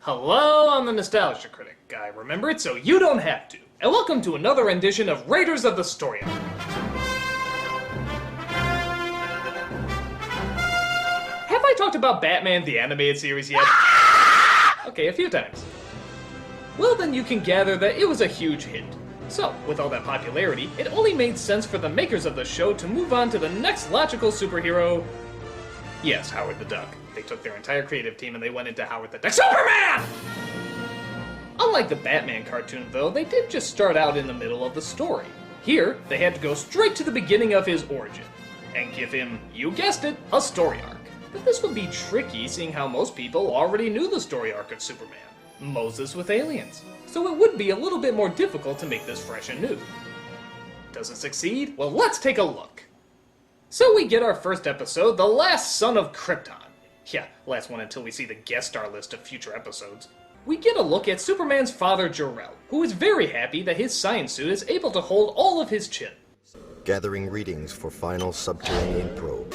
Hello, I'm the Nostalgia Critic. I remember it so you don't have to. And welcome to another rendition of Raiders of the Story Arc. Have I talked about Batman the Animated Series yet? Okay, a few times. Well, then you can gather that it was a huge hit. So, with all that popularity, it only made sense for the makers of the show to move on to the next logical superhero. Yes, Howard the Duck. They took their entire creative team and they went into Howard the Duck Superman! Unlike the Batman cartoon, though, they did just start out in the middle of the story. Here, they had to go straight to the beginning of his origin, and give him, you guessed it, a story arc. But this would be tricky, seeing how most people already knew the story arc of Superman. Moses with aliens. So it would be a little bit more difficult to make this fresh and new. Does it succeed? Well, let's take a look. So we get our first episode, The Last Son of Krypton. Yeah, last one until we see the guest star list of future episodes. We get a look at Superman's father, Jor-El, who is very happy that his science suit is able to hold all of his chin. Gathering readings for final subterranean probe.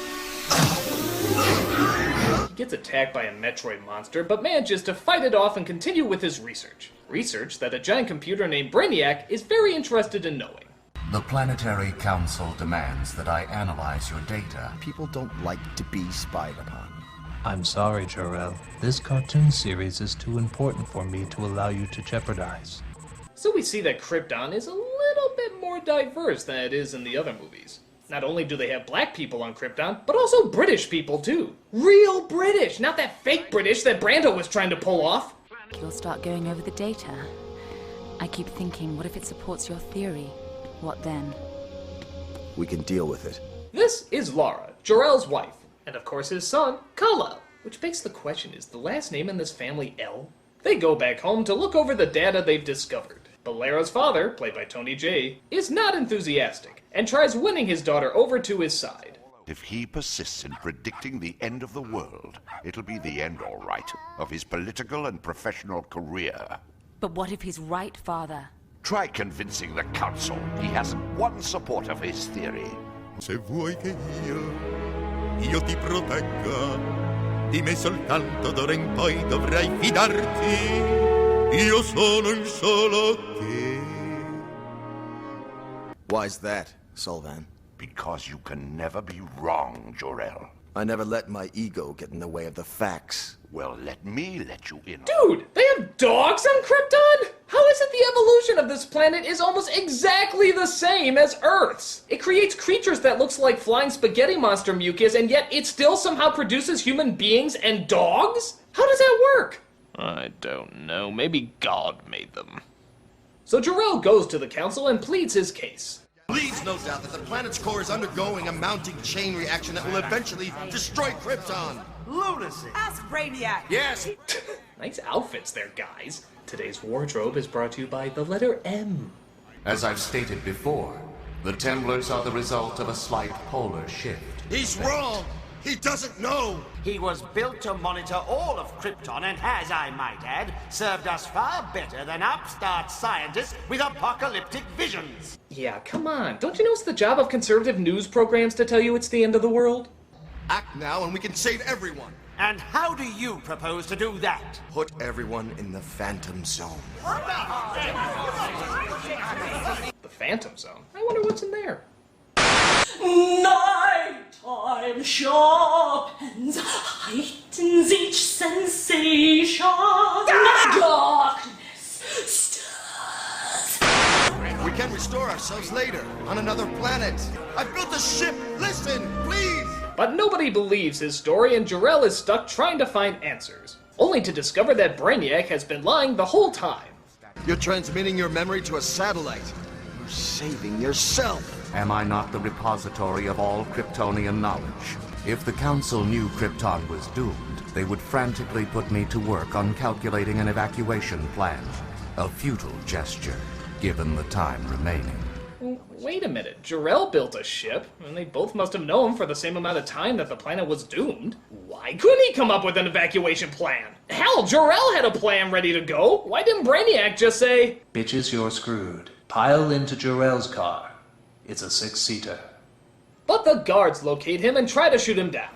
He gets attacked by a Metroid monster, but manages to fight it off and continue with his research. Research that a giant computer named Brainiac is very interested in knowing. The Planetary Council demands that I analyze your data. People don't like to be spied upon. I'm sorry, Jor-El. This cartoon series is too important for me to allow you to jeopardize. So we see that Krypton is a little bit more diverse than it is in the other movies. Not only do they have black people on Krypton, but also British people too. Real British, not that fake British that Brando was trying to pull off. You'll start going over the data. I keep thinking, what if it supports your theory? What then? We can deal with it. This is Lara, Jor-El's wife, and of course his son, Kal-El. Which begs the question, is the last name in this family El? They go back home to look over the data they've discovered. But Lara's father, played by Tony Jay, is not enthusiastic, and tries winning his daughter over to his side. If he persists in predicting the end of the world, it'll be the end, all right, of his political and professional career. But what if he's right, father? Try convincing the council he hasn't one supporter for his theory. Se vuoi che io ti protegga, di me soltanto d'ora in poi dovrai fidarti. Io sono il solo che. Why's that, Sullivan? Because you can never be wrong, Jor-El. I never let my ego get in the way of the facts. Well, let me let you in. Dude, they have dogs on Krypton? How is it the evolution of this planet is almost exactly the same as Earth's? It creates creatures that looks like flying spaghetti monster mucus, and yet it still somehow produces human beings and dogs? How does that work? I don't know. Maybe God made them. So Jor-El goes to the council and pleads his case. Please no doubt that the planet's core is undergoing a mounting chain reaction that will eventually destroy Krypton. Lunacy. Ask Brainiac. Yes. Nice outfits there, guys. Today's wardrobe is brought to you by the letter M. As I've stated before, the Temblars are the result of a slight polar shift. He's wrong. He doesn't know. He was built to monitor all of Krypton and has, I might add, served us far better than upstart scientists with apocalyptic visions. Yeah, come on. Don't you know it's the job of conservative news programs to tell you it's the end of the world? Act now and we can save everyone. And how do you propose to do that? Put everyone in the Phantom Zone. The Phantom Zone? I wonder what's in there. Nighttime sharpens, heightens each sensation. Darkness stirs. We can restore ourselves later, on another planet. I built a ship. Listen, please. But nobody believes his story, and Jor-El is stuck trying to find answers, only to discover that Brainiac has been lying the whole time. You're transmitting your memory to a satellite. You're saving yourself. Am I not the repository of all Kryptonian knowledge? If the Council knew Krypton was doomed, they would frantically put me to work on calculating an evacuation plan. A futile gesture, given the time remaining. Wait a minute, Jor-El built a ship, and they both must have known for the same amount of time that the planet was doomed. Why couldn't he come up with an evacuation plan? Hell, Jor-El had a plan ready to go. Why didn't Brainiac just say, Bitches, you're screwed. Pile into Jor-El's car. It's a 6-seater. But the guards locate him and try to shoot him down.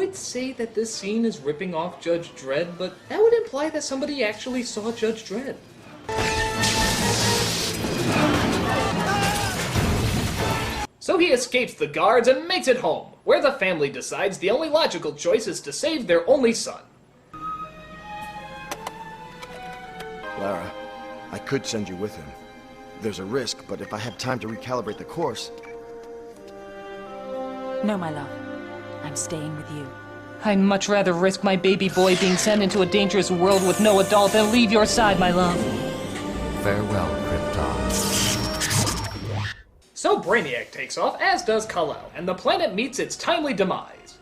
would say that this scene is ripping off Judge Dredd, but that would imply that somebody actually saw Judge Dredd. So he escapes the guards and makes it home, where the family decides the only logical choice is to save their only son. Lara, I could send you with him. There's a risk, but if I have time to recalibrate the course... No, my love. I'm staying with you. I'd much rather risk my baby boy being sent into a dangerous world with no adult than leave your side, my love. Farewell, Krypton. So Brainiac takes off, as does Kal-El, and the planet meets its timely demise.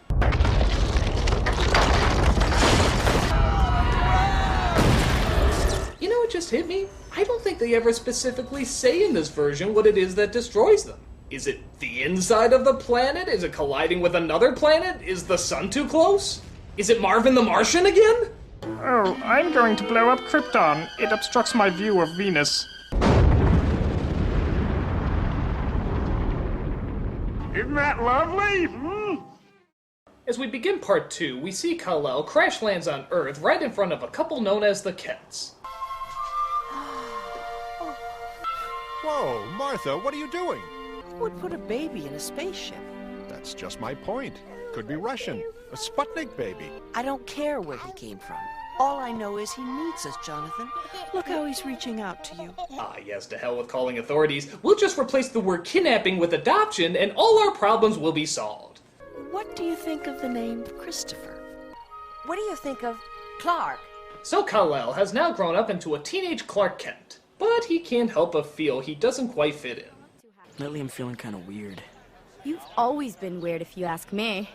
You know what just hit me? I don't think they ever specifically say in this version what it is that destroys them. Is it the inside of the planet? Is it colliding with another planet? Is the sun too close? Is it Marvin the Martian again? Oh, I'm going to blow up Krypton. It obstructs my view of Venus. Isn't that lovely? As we begin part 2, we see Kal-El crash lands on Earth right in front of a couple known as the Kents. Whoa, Martha, what are you doing? Who would put a baby in a spaceship? That's just my point. Could be Russian. A Sputnik baby. I don't care where he came from. All I know is he needs us, Jonathan. Look how he's reaching out to you. Ah, yes, to hell with calling authorities. We'll just replace the word kidnapping with adoption, and all our problems will be solved. What do you think of the name Christopher? What do you think of Clark? So Kal-El has now grown up into a teenage Clark Kent, but he can't help but feel he doesn't quite fit in. Lately I'm feeling kind of weird. You've always been weird if you ask me.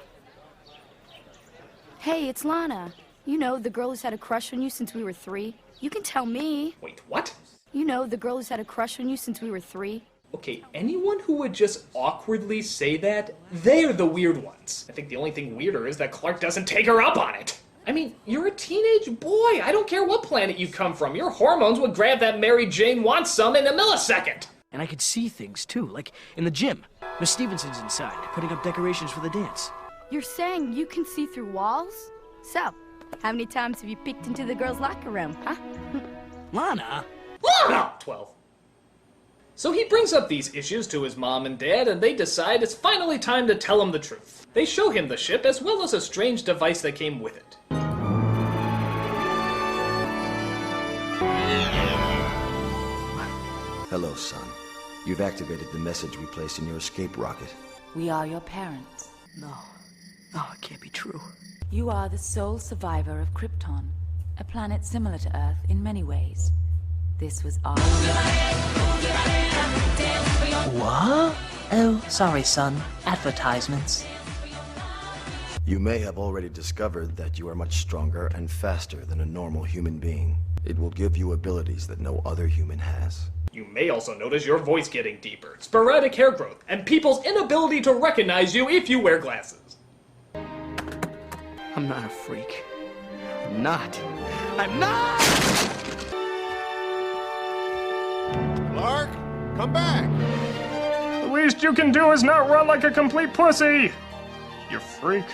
Hey, it's Lana. You know, the girl who's had a crush on you since we were 3. You can tell me. Wait, what? You know, the girl who's had a crush on you since we were 3. Okay, anyone who would just awkwardly say that, they're the weird ones. I think the only thing weirder is that Clark doesn't take her up on it. I mean, you're a teenage boy. I don't care what planet you come from. Your hormones would grab that Mary Jane wants some in a millisecond. And I could see things, too, like in the gym. Miss Stevenson's inside, putting up decorations for the dance. You're saying you can see through walls? So, how many times have you peeked into the girls' locker room, huh? Lana? Lana! 12. So he brings up these issues to his mom and dad, and they decide it's finally time to tell him the truth. They show him the ship, as well as a strange device that came with it. Hello, son. You've activated the message we placed in your escape rocket. We are your parents. No, it can't be true. You are the sole survivor of Krypton, a planet similar to Earth in many ways. This was our... What? Oh, sorry, son. Advertisements. You may have already discovered that you are much stronger and faster than a normal human being. It will give you abilities that no other human has. You may also notice your voice getting deeper, sporadic hair growth, and people's inability to recognize you if you wear glasses. I'm not a freak. I'm not. Clark, come back. The least you can do is not run like a complete pussy. You freak.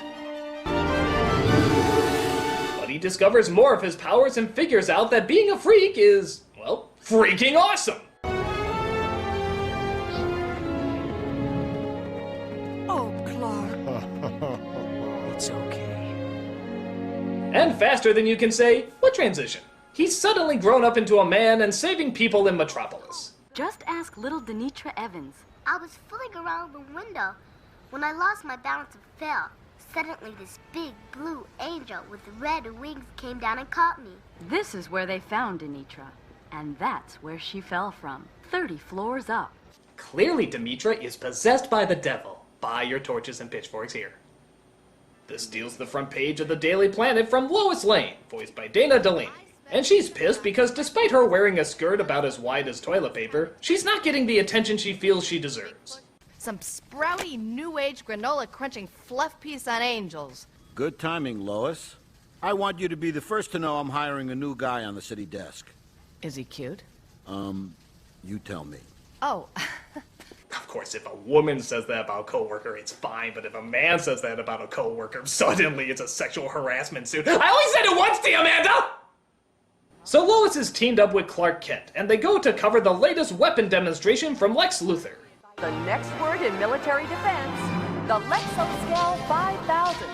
But he discovers more of his powers and figures out that being a freak is, well, freaking awesome. Oh, Clark. It's okay. And faster than you can say, what transition? He's suddenly grown up into a man and saving people in Metropolis. Just ask little Denitra Evans. I was fooling around the window when I lost my balance and fell. Suddenly this big blue angel with red wings came down and caught me. This is where they found Denitra, and that's where she fell from, 30 floors up. Clearly Demetra is possessed by the devil. Buy your torches and pitchforks here. This steals the front page of the Daily Planet from Lois Lane, voiced by Dana Delaney. And she's pissed because despite her wearing a skirt about as wide as toilet paper, she's not getting the attention she feels she deserves. Some sprouty, new-age, granola-crunching fluff piece on angels. Good timing, Lois. I want you to be the first to know I'm hiring a new guy on the city desk. Is he cute? You tell me. Oh. Of course, if a woman says that about a coworker, it's fine, but if a man says that about a coworker, suddenly it's a sexual harassment suit. I only said it once to you, Amanda! So Lois is teamed up with Clark Kent, and they go to cover the latest weapon demonstration from Lex Luthor. The next word in military defense, the Lexoscale 5000.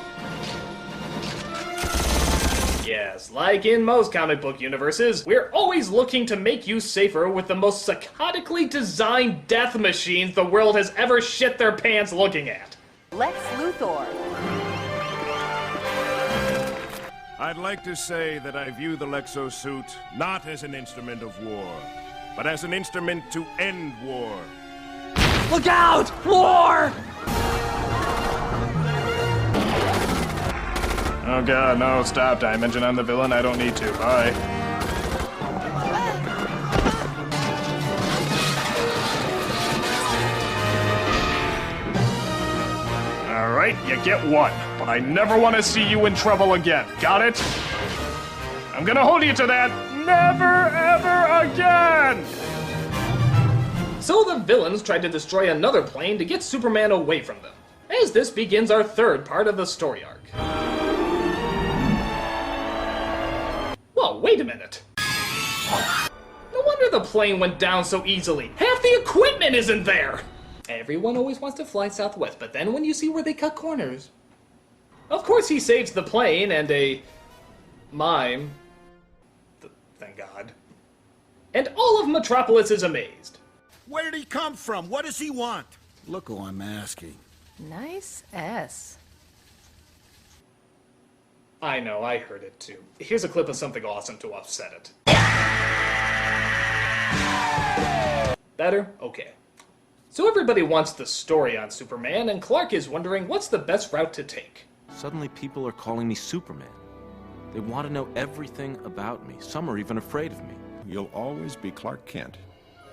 Yes, like in most comic book universes, we're always looking to make you safer with the most psychotically designed death machines the world has ever shit their pants looking at. Lex Luthor. I'd like to say that I view the Lexosuit not as an instrument of war, but as an instrument to end war. Look out! War! Oh god, no, stop. Did I mention I'm the villain? I don't need to. Bye. Alright, you get one, but I never want to see you in trouble again. Got it? I'm gonna hold you to that. Never, ever again! So the villains tried to destroy another plane to get Superman away from them, as this begins our third part of the story arc. Whoa, wait a minute. No wonder the plane went down so easily. Half the equipment isn't there! Everyone always wants to fly southwest, but then when you see where they cut corners... Of course he saves the plane and a... mime. Thank God. And all of Metropolis is amazed. Where did he come from? What does he want? Look who I'm asking. Nice S. I know, I heard it too. Here's a clip of something awesome to offset it. Better? Okay. So everybody wants the story on Superman, and Clark is wondering what's the best route to take. Suddenly people are calling me Superman. They want to know everything about me. Some are even afraid of me. You'll always be Clark Kent.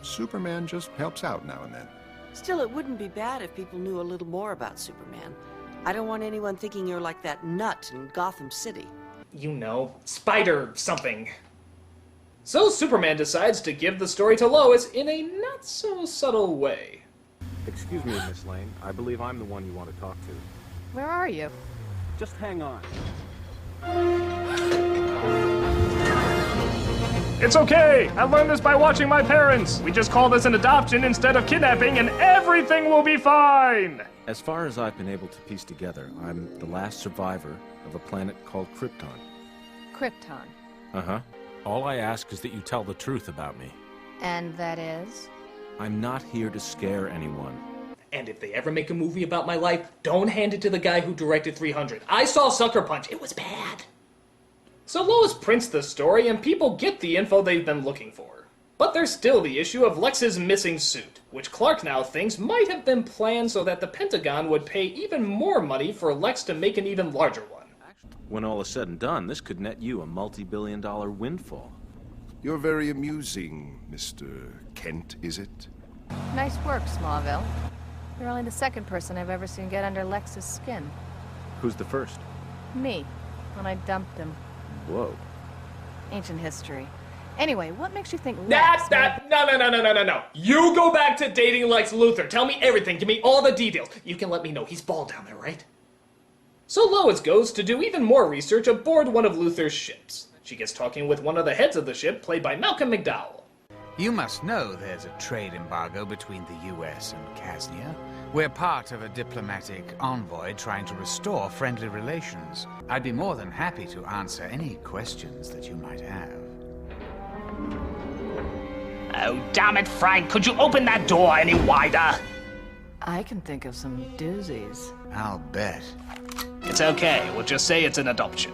Superman just helps out now and then. Still, it wouldn't be bad if people knew a little more about Superman. I don't want anyone thinking you're like that nut in Gotham City. You know, Spider something. So Superman decides to give the story to Lois in a not-so-subtle way. Excuse me, Miss Lane. I believe I'm the one you want to talk to. Where are you? Just hang on. It's okay! I learned this by watching my parents! We just call this an adoption instead of kidnapping and everything will be fine! As far as I've been able to piece together, I'm the last survivor of a planet called Krypton. Krypton. Uh-huh. All I ask is that you tell the truth about me. And that is? I'm not here to scare anyone. And if they ever make a movie about my life, don't hand it to the guy who directed 300. I saw Sucker Punch. It was bad. So Lois prints the story and people get the info they've been looking for. But there's still the issue of Lex's missing suit, which Clark now thinks might have been planned so that the Pentagon would pay even more money for Lex to make an even larger one. When all is said and done, this could net you a multi-billion-dollar windfall. You're very amusing, Mr. Kent, is it? Nice work, Smallville. You're only the second person I've ever seen get under Lex's skin. Who's the first? Me, when I dumped him. Whoa. Ancient history. Anyway, what makes you think No. No. You go back to dating Lex Luthor. Tell me everything. Give me all the details. You can let me know. He's bald down there, right? So Lois goes to do even more research aboard one of Luthor's ships. She gets talking with one of the heads of the ship, played by Malcolm McDowell. You must know there's a trade embargo between the US and Casnia. We're part of a diplomatic envoy trying to restore friendly relations. I'd be more than happy to answer any questions that you might have. Oh, damn it, Frank. Could you open that door any wider? I can think of some doozies. I'll bet. It's okay. We'll just say it's an adoption.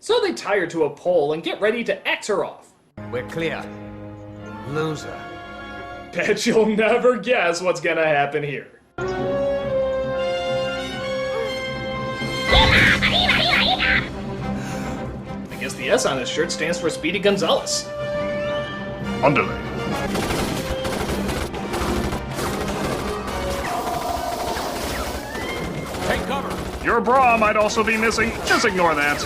So they tie her to a pole and get ready to axe her off. We're clear. Loser. Bet you'll never guess what's gonna happen here. I guess the S on his shirt stands for Speedy Gonzales. Underlay. Take cover! Your bra might also be missing. Just ignore that.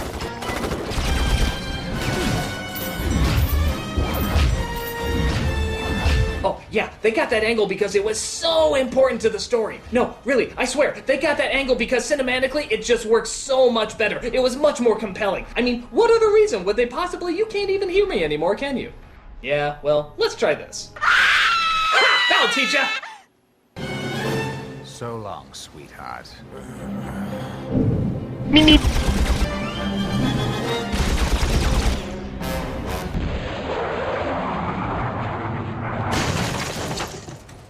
Oh, yeah, they got that angle because it was so important to the story. No, really, I swear, they got that angle because cinematically it just works so much better. It was much more compelling. I mean, what other reason would they possibly... You can't even hear me anymore, can you? Yeah, well, let's try this. Ha! That'll teach ya! So long, sweetheart. Mimi.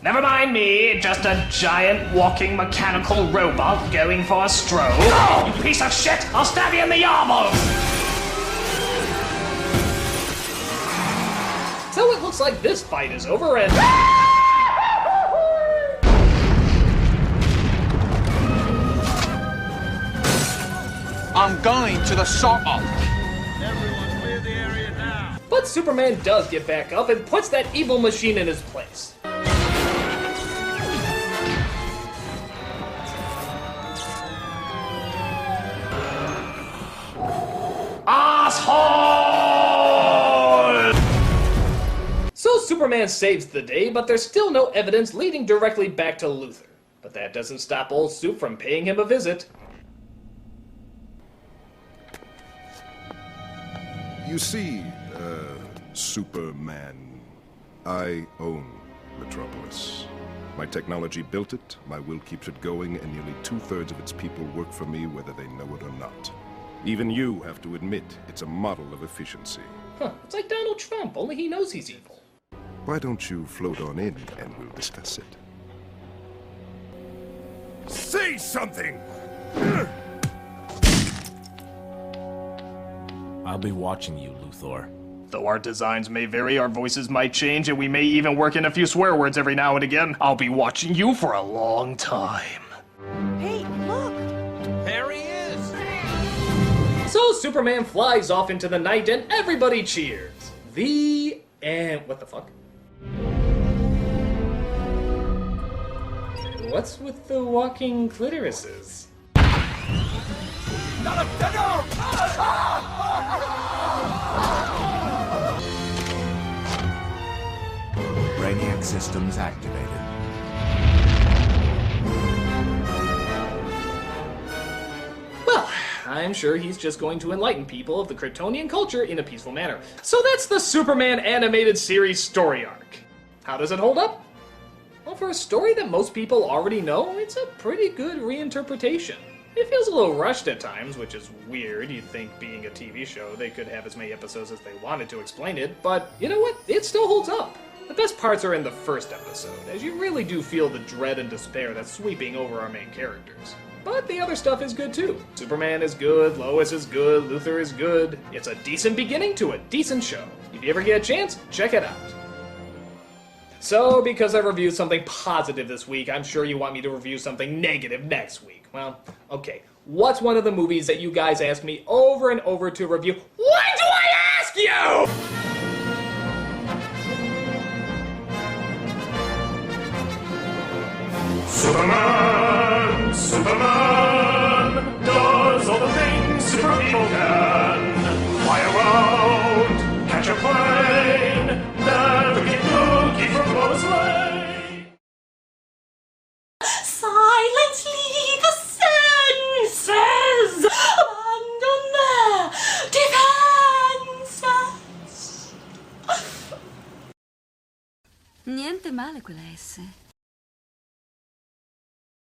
Never mind me, just a giant walking mechanical robot going for a stroll. Oh, you piece of shit! I'll stab you in the yarmul! So it looks like this fight is over and... I'm going to the SUB. Everyone clear the area now. But Superman does get back up and puts that evil machine in his place. Asshole! So Superman saves the day, but there's still no evidence leading directly back to Luthor. But that doesn't stop old Soup from paying him a visit. You see, Superman, I own Metropolis. My technology built it, my will keeps it going, and nearly 2/3 of its people work for me whether they know it or not. Even you have to admit it's a model of efficiency. Huh, it's like Donald Trump, only he knows he's evil. Why don't you float on in and we'll discuss it? Say something! I'll be watching you, Luthor. Though our designs may vary, our voices might change, and we may even work in a few swear words every now and again, I'll be watching you for a long time. Hey, look! There he is! So Superman flies off into the night and everybody cheers. The end. What the fuck? What's with the walking clitorises? Not a digger! Brainiac systems activated. Well, I'm sure he's just going to enlighten people of the Kryptonian culture in a peaceful manner. So that's the Superman animated series story arc. How does it hold up? Well, for a story that most people already know, it's a pretty good reinterpretation. It feels a little rushed at times, which is weird. You'd think being a TV show, they could have as many episodes as they wanted to explain it, but you know what? It still holds up. The best parts are in the first episode, as you really do feel the dread and despair that's sweeping over our main characters. But the other stuff is good too. Superman is good, Lois is good, Luthor is good. It's a decent beginning to a decent show. If you ever get a chance, check it out. So, because I reviewed something positive this week, I'm sure you want me to review something negative next week. Well, okay. What's one of the movies that you guys ask me over and over to review? Why do I ask you? Superman, Superman, does all the things super people can. Fly around, catch a plane, navigate Loki from Lois Lane. Silence the senses, abandon their defenses. Niente male quella S.